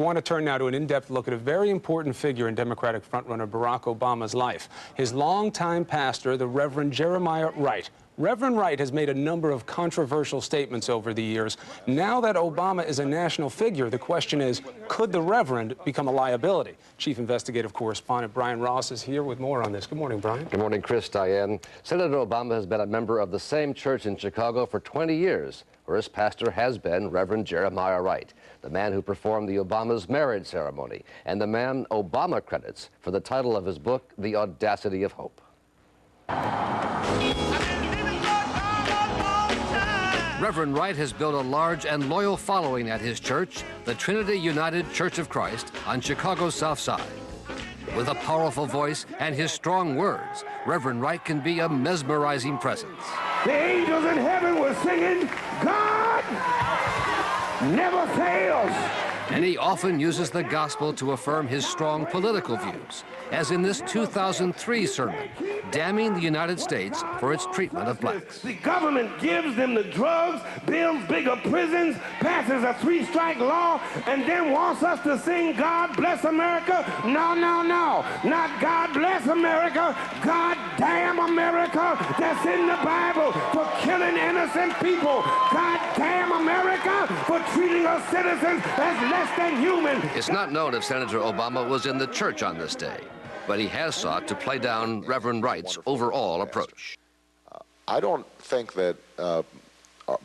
want to turn now to an in-depth look at a very important figure in Democratic frontrunner Barack Obama's life. His longtime pastor, the Reverend Jeremiah Wright. Reverend Wright has made a number of controversial statements over the years. Now that Obama is a national figure, the question is, could the Reverend become a liability? Chief Investigative Correspondent Brian Ross is here with more on this. Good morning, Brian. Good morning, Chris, Diane. Senator Obama has been a member of the same church in Chicago for 20 years, where his pastor has been Reverend Jeremiah Wright, the man who performed the Obama's marriage ceremony, and the man Obama credits for the title of his book, The Audacity of Hope. Reverend Wright has built a large and loyal following at his church, the Trinity United Church of Christ, on Chicago's South Side. With a powerful voice and his strong words, Reverend Wright can be a mesmerizing presence. The angels in heaven were singing, God never fails. And he often uses the gospel to affirm his strong political views, as in this 2003 sermon, damning the United States for its treatment of blacks. The government gives them the drugs, builds bigger prisons, passes a three-strike law, and then wants us to sing God Bless America? No, no, no. Not God Bless America. God damn America. That's in the Bible for killing innocent people. God damn America for treating us citizens as less than human. It's not known if Senator Obama was in the church on this day, but he has sought to play down Reverend Wright's overall approach. I don't think that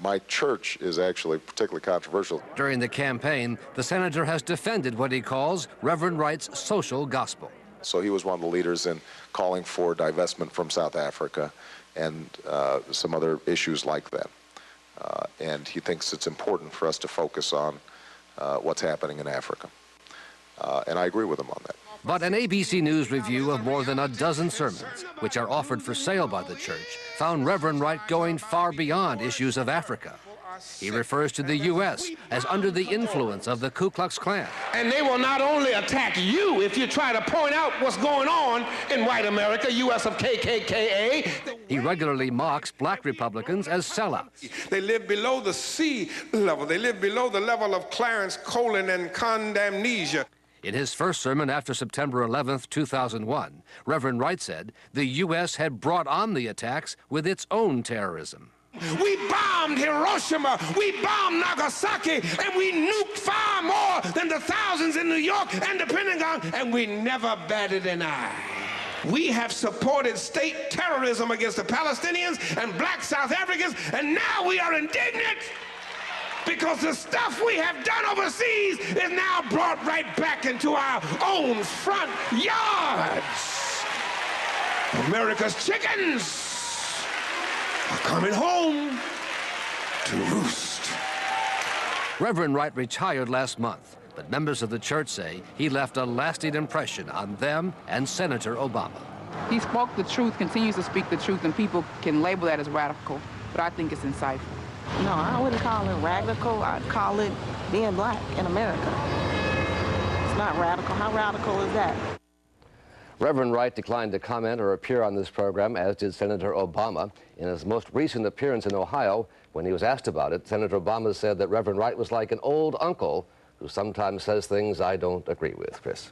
my church is actually particularly controversial. During the campaign, the senator has defended what he calls Reverend Wright's social gospel. So he was one of the leaders in calling for divestment from South Africa and some other issues like that. And he thinks it's important for us to focus on what's happening in Africa. And I agree with him on that. But an ABC News review of more than a dozen sermons, which are offered for sale by the church, found Reverend Wright going far beyond issues of Africa. He refers to the U.S. as under the influence of the Ku Klux Klan. And they will not only attack you if you try to point out what's going on in white America, U.S. of KKKA. He regularly mocks black Republicans as sellouts. They live below the sea level. They live below the level of Clarence Colin and condemnesia. In his first sermon after September 11th, 2001, Reverend Wright said the U.S. had brought on the attacks with its own terrorism. We bombed Hiroshima, we bombed Nagasaki, and we nuked far more than the thousands in New York and the Pentagon, and we never batted an eye. We have supported state terrorism against the Palestinians and black South Africans, and now we are indignant because the stuff we have done overseas is now brought right back into our own front yards. America's chickens are coming home to roost. Reverend Wright retired last month, but members of the church say he left a lasting impression on them and Senator Obama. He spoke the truth, continues to speak the truth, and people can label that as radical, but I think it's insightful. No, I wouldn't call it radical. I'd call it being black in America. It's not radical. How radical is that? Reverend Wright declined to comment or appear on this program, as did Senator Obama. In his most recent appearance in Ohio, when he was asked about it, Senator Obama said that Reverend Wright was like an old uncle who sometimes says things I don't agree with. Chris.